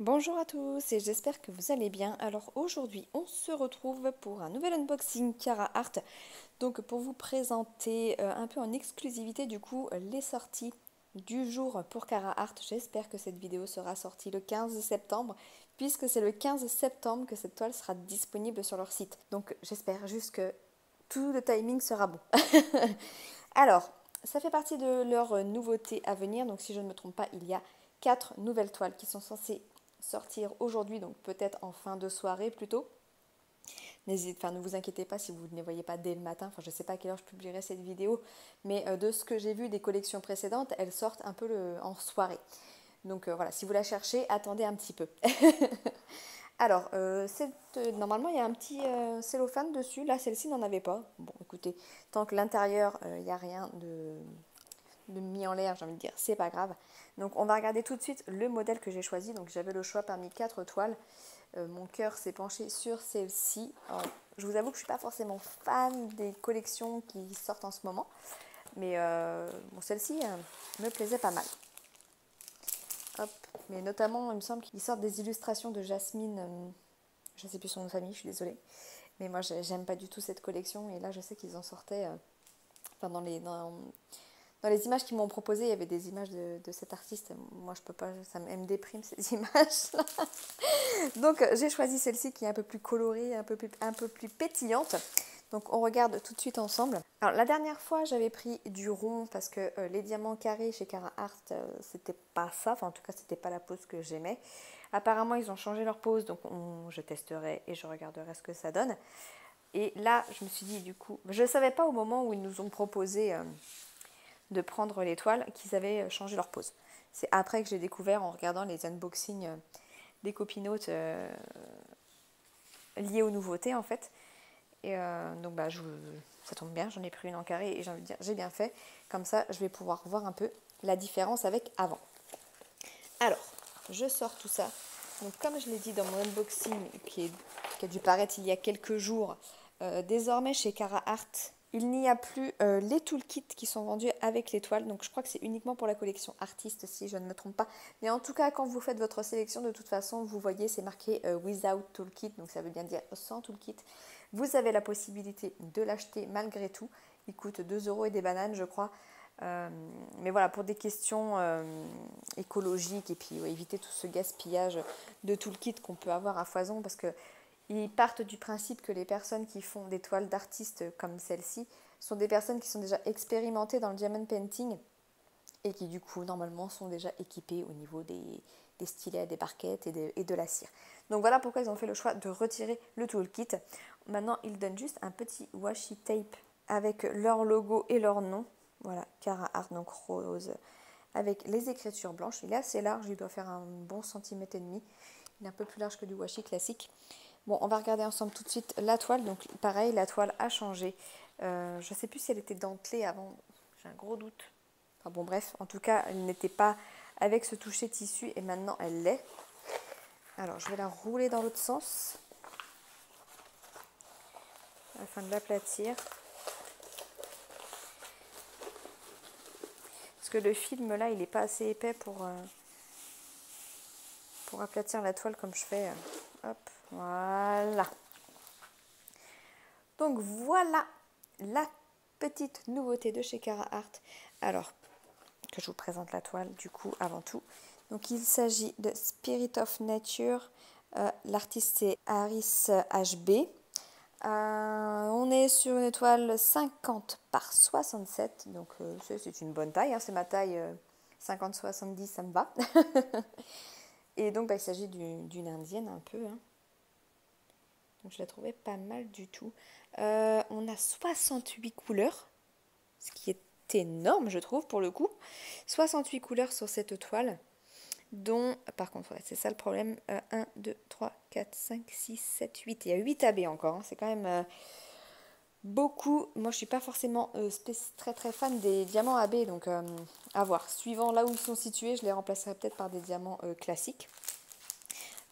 Bonjour à tous et j'espère que vous allez bien. Alors aujourd'hui on se retrouve pour un nouvel unboxing Cara Art. Donc pour vous présenter un peu en exclusivité du coup les sorties du jour pour Cara Art. J'espère que cette vidéo sera sortie le 15 septembre puisque c'est le 15 septembre que cette toile sera disponible sur leur site. Donc j'espère juste que tout le timing sera bon. Alors ça fait partie de leurs nouveautés à venir. Donc si je ne me trompe pas, il y a 4 nouvelles toiles qui sont censées sortir aujourd'hui, donc peut-être en fin de soirée plutôt. Ne vous inquiétez pas si vous ne les voyez pas dès le matin, enfin je ne sais pas à quelle heure je publierai cette vidéo, mais de ce que j'ai vu des collections précédentes, elles sortent un peu en soirée. Donc voilà, si vous la cherchez, attendez un petit peu. Alors, normalement il y a un petit cellophane dessus, là celle-ci n'en avait pas. Bon écoutez, tant que l'intérieur, il n'y a rien de mis en l'air, j'ai envie de dire, c'est pas grave. Donc on va regarder tout de suite le modèle que j'ai choisi. Donc j'avais le choix parmi 4 toiles. Mon cœur s'est penché sur celle-ci. Je vous avoue que je suis pas forcément fan des collections qui sortent en ce moment, mais bon, celle-ci me plaisait pas mal. Hop. Mais notamment, il me semble qu'ils sortent des illustrations de Jasmine. Je ne sais plus son nom de famille, je suis désolée. Mais moi, j'aime pas du tout cette collection. Et là, je sais qu'ils en sortaient. Enfin, dans les images qu'ils m'ont proposées, il y avait des images de cet artiste. Moi, je peux pas, elle me déprime ces images-là. Donc, j'ai choisi celle-ci qui est un peu plus colorée, un peu plus pétillante. Donc, on regarde tout de suite ensemble. Alors, la dernière fois, j'avais pris du rond parce que les diamants carrés chez Cara Art, c'était pas ça. Enfin, en tout cas, c'était pas la pose que j'aimais. Apparemment, ils ont changé leur pose, donc je testerai et je regarderai ce que ça donne. Et là, je me suis dit, du coup, je ne savais pas au moment où ils nous ont proposé de prendre les toiles qu'ils avaient changé leur pose. C'est après que j'ai découvert en regardant les unboxings des copinotes liées aux nouveautés en fait. Et donc bah, ça tombe bien, j'en ai pris une en carré et j'ai envie de dire j'ai bien fait. Comme ça, je vais pouvoir voir un peu la différence avec avant. Alors, je sors tout ça. Donc comme je l'ai dit dans mon unboxing qui a dû paraître il y a quelques jours, désormais chez Cara Art, il n'y a plus les toolkits qui sont vendus avec les toiles. Donc je crois que c'est uniquement pour la collection artiste si je ne me trompe pas. Mais en tout cas, quand vous faites votre sélection, de toute façon, vous voyez, c'est marqué without toolkit. Donc ça veut bien dire sans toolkit. Vous avez la possibilité de l'acheter malgré tout. Il coûte 2 € et des bananes, je crois. Mais voilà, pour des questions écologiques et puis éviter tout ce gaspillage de toolkit qu'on peut avoir à foison parce que ils partent du principe que les personnes qui font des toiles d'artistes comme celle-ci sont des personnes qui sont déjà expérimentées dans le diamond painting et qui du coup normalement sont déjà équipées au niveau des stylets, des barquettes et de la cire. Donc voilà pourquoi ils ont fait le choix de retirer le toolkit. Maintenant ils donnent juste un petit washi tape avec leur logo et leur nom. Voilà, Cara Art, donc rose, avec les écritures blanches. Il est assez large, il doit faire un bon centimètre et demi. Il est un peu plus large que du washi classique. Bon, on va regarder ensemble tout de suite la toile. Donc pareil, la toile a changé. Je ne sais plus si elle était dentelée avant. J'ai un gros doute. Enfin bon, bref, en tout cas, elle n'était pas avec ce toucher tissu et maintenant elle l'est. Alors, je vais la rouler dans l'autre sens afin de l'aplatir. Parce que le film là, il n'est pas assez épais pour aplatir la toile comme je fais. Hop, voilà. Donc voilà la petite nouveauté de chez Cara Art. Alors, que je vous présente la toile du coup avant tout. Donc il s'agit de Spirit of Nature. L'artiste c'est Harris HB. On est sur une toile 50 par 67. Donc c'est une bonne taille. Hein, c'est ma taille 50-70, ça me va. Et donc bah, il s'agit d'une indienne un peu. Hein. Donc je la trouvais pas mal du tout. On a 68 couleurs, ce qui est énorme je trouve pour le coup. 68 couleurs sur cette toile, dont, par contre, ouais, c'est ça le problème, 1, 2, 3, 4, 5, 6, 7, 8. Il y a 8 AB encore, hein. C'est quand même beaucoup. Moi je suis pas forcément très très fan des diamants AB, donc à voir. Suivant là où ils sont situés, je les remplacerai peut-être par des diamants classiques.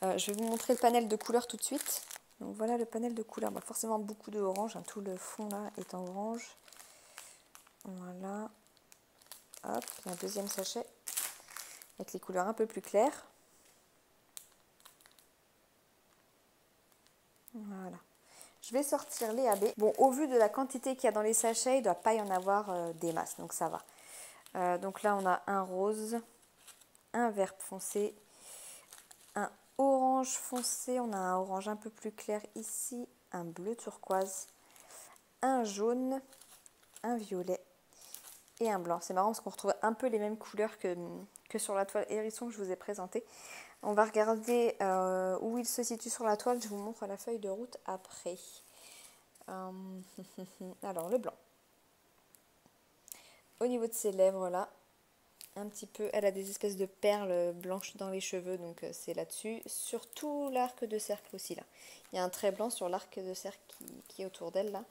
Je vais vous montrer le panel de couleurs tout de suite. Donc voilà le panel de couleurs, bah, forcément beaucoup de orange, hein, tout le fond là est en orange. Voilà, hop, un deuxième sachet avec les couleurs un peu plus claires. Voilà. Je vais sortir les AB. Bon, au vu de la quantité qu'il y a dans les sachets, il ne doit pas y en avoir des masses, donc ça va. Donc là, on a un rose, un vert foncé, un orange foncé, on a un orange un peu plus clair ici, un bleu turquoise, un jaune, un violet et un blanc. C'est marrant parce qu'on retrouve un peu les mêmes couleurs que sur la toile hérisson que je vous ai présentée. On va regarder où il se situe sur la toile. Je vous montre la feuille de route après. Alors, le blanc. Au niveau de ses lèvres, là, un petit peu, elle a des espèces de perles blanches dans les cheveux, donc c'est là-dessus. Sur tout l'arc de cercle aussi, là. Il y a un trait blanc sur l'arc de cercle qui est autour d'elle, là.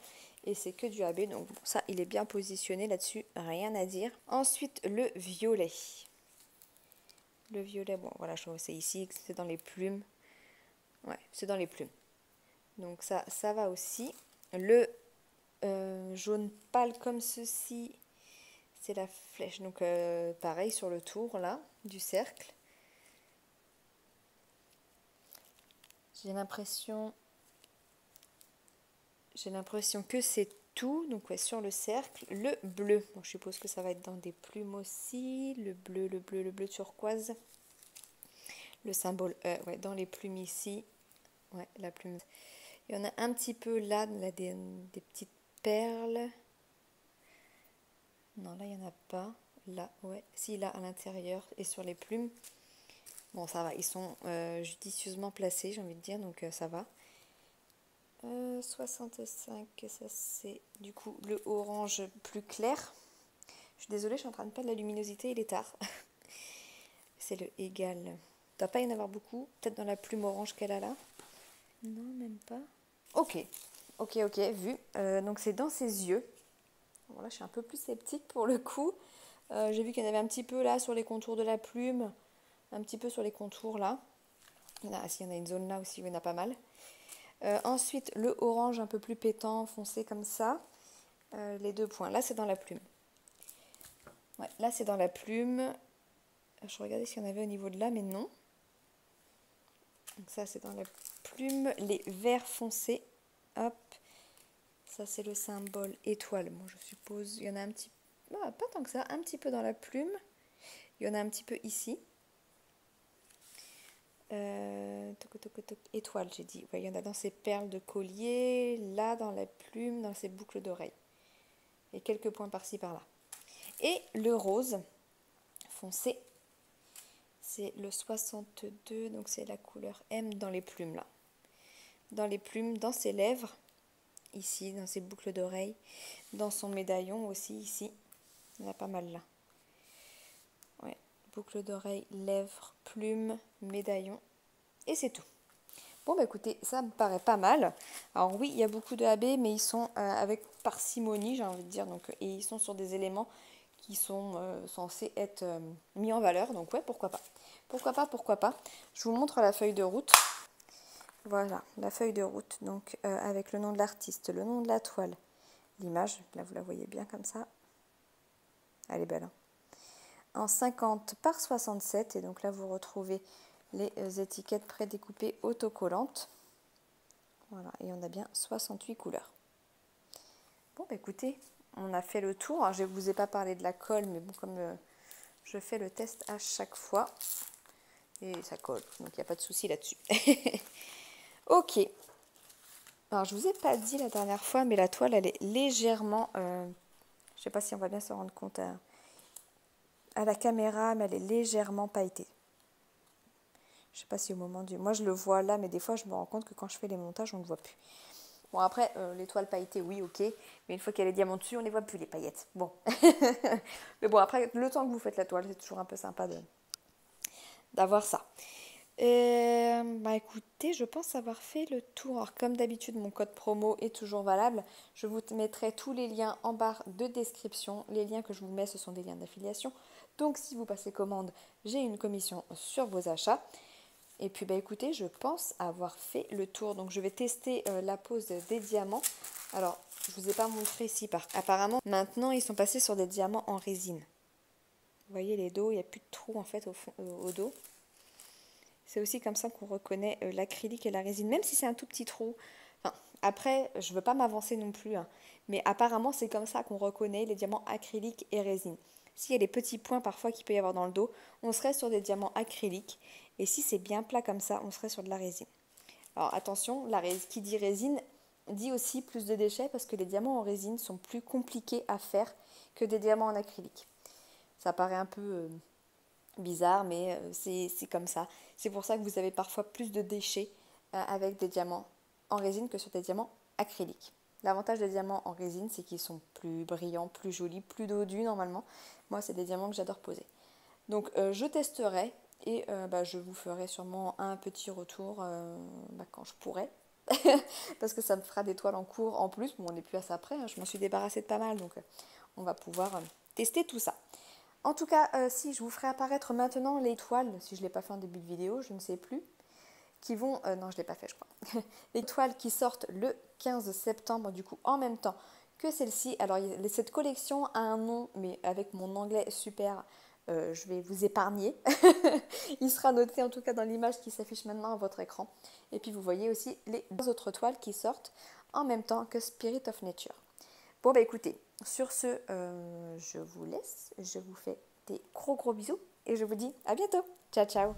Et c'est que du AB, donc bon, ça, il est bien positionné là-dessus, rien à dire. Ensuite, le violet. Le violet, bon, voilà, je trouve que c'est ici, c'est dans les plumes. Ouais, c'est dans les plumes. Donc ça va aussi. Le jaune pâle comme ceci, c'est la flèche. Donc pareil sur le tour là du cercle. J'ai l'impression que c'est tout. Donc ouais, sur le cercle, le bleu. Bon, je suppose que ça va être dans des plumes aussi. Le bleu turquoise. Le symbole ouais, dans les plumes ici. Ouais, la plume. Il y en a un petit peu là des petites perles. Non, là, il n'y en a pas. Là, ouais. Si, là, à l'intérieur et sur les plumes. Bon, ça va. Ils sont judicieusement placés, j'ai envie de dire. Donc, ça va. 65, ça, c'est du coup le orange plus clair. Je suis désolée, je suis en train de perdre la luminosité. Il est tard. C'est le égal. Il ne doit pas y en avoir beaucoup. Peut-être dans la plume orange qu'elle a là. Non, même pas. Ok. Ok, vu. Donc, c'est dans ses yeux. Bon, là, je suis un peu plus sceptique pour le coup. J'ai vu qu'il y en avait un petit peu là sur les contours de la plume, un petit peu sur les contours là. Il y en a une zone là aussi où il y en a pas mal. Ensuite, le orange un peu plus pétant, foncé comme ça. Les 2 points. Là, c'est dans la plume. Ouais, là, c'est dans la plume. Je regardais s'il y en avait au niveau de là, mais non. Donc ça, c'est dans la plume. Les verts foncés. Hop. Ça, c'est le symbole étoile. Bon, je suppose, il y en a un petit peu. Ah, pas tant que ça. Un petit peu dans la plume. Il y en a un petit peu ici. Étoile, j'ai dit. Ouais, il y en a dans ces perles de collier, là dans la plume, dans ces boucles d'oreilles. Et quelques points par-ci par-là. Et le rose foncé, c'est le 62, donc c'est la couleur M dans les plumes là. Dans les plumes, dans ses lèvres, ici, dans ses boucles d'oreilles, dans son médaillon aussi, ici. Il y en a pas mal là. Ouais, boucles d'oreilles, lèvres, plumes, médaillon. Et c'est tout. Bon, bah écoutez, ça me paraît pas mal. Alors oui, il y a beaucoup de AB, mais ils sont avec parcimonie, j'ai envie de dire. Donc, et ils sont sur des éléments qui sont censés être mis en valeur. Donc ouais, pourquoi pas. Pourquoi pas. Je vous montre la feuille de route. Voilà, la feuille de route. Donc avec le nom de l'artiste, le nom de la toile, l'image. Là, vous la voyez bien comme ça. Elle est belle. Hein. En 50 par 67. Et donc là, vous retrouvez les étiquettes prédécoupées autocollantes. Voilà, et on a bien 68 couleurs. Bon, bah écoutez, on a fait le tour. Alors, je ne vous ai pas parlé de la colle, mais bon, comme je fais le test à chaque fois, et ça colle, donc il n'y a pas de souci là-dessus. Ok. Alors, je ne vous ai pas dit la dernière fois, mais la toile, elle est légèrement... je ne sais pas si on va bien se rendre compte à la caméra, mais elle est légèrement pailletée. Je ne sais pas si au moment du... Moi, je le vois là, mais des fois, je me rends compte que quand je fais les montages, on ne le voit plus. Bon, après, les toiles pailletées, oui, ok. Mais une fois qu'il y a les diamants dessus, on ne les voit plus, les paillettes. Bon. Mais bon, après, le temps que vous faites la toile, c'est toujours un peu sympa d'avoir ça. Bah écoutez, je pense avoir fait le tour. Alors, comme d'habitude, mon code promo est toujours valable. Je vous mettrai tous les liens en barre de description. Les liens que je vous mets, ce sont des liens d'affiliation. Donc, si vous passez commande, j'ai une commission sur vos achats. Et puis bah écoutez, je pense avoir fait le tour. Donc je vais tester la pose des diamants. Alors, je ne vous ai pas montré ici. Apparemment, maintenant, ils sont passés sur des diamants en résine. Vous voyez les dos, il n'y a plus de trous en fait au dos. C'est aussi comme ça qu'on reconnaît l'acrylique et la résine, même si c'est un tout petit trou. Enfin, après, je ne veux pas m'avancer non plus, hein, mais apparemment c'est comme ça qu'on reconnaît les diamants acryliques et résine. S'il y a les petits points parfois qu'il peut y avoir dans le dos, on serait sur des diamants acryliques. Et si c'est bien plat comme ça, on serait sur de la résine. Alors attention, qui dit résine dit aussi plus de déchets parce que les diamants en résine sont plus compliqués à faire que des diamants en acrylique. Ça paraît un peu bizarre, mais c'est comme ça. C'est pour ça que vous avez parfois plus de déchets avec des diamants en résine que sur des diamants acryliques. L'avantage des diamants en résine, c'est qu'ils sont plus brillants, plus jolis, plus dodus normalement. Moi, c'est des diamants que j'adore poser. Donc, je testerai et je vous ferai sûrement un petit retour quand je pourrai. Parce que ça me fera des toiles en cours en plus. Bon, on n'est plus à ça après, hein. Je m'en suis débarrassée de pas mal, donc on va pouvoir tester tout ça. En tout cas, si je vous ferai apparaître maintenant les toiles, si je ne l'ai pas fait en début de vidéo, je ne sais plus, qui vont... non, je ne l'ai pas fait, je crois. Les toiles qui sortent le 15 septembre, du coup, en même temps que celle-ci. Alors, cette collection a un nom, mais avec mon anglais super, je vais vous épargner. Il sera noté en tout cas dans l'image qui s'affiche maintenant à votre écran. Et puis, vous voyez aussi les deux autres toiles qui sortent en même temps que Spirit of Nature. Bon, bah écoutez, sur ce, je vous laisse. Je vous fais des gros bisous et je vous dis à bientôt. Ciao, ciao.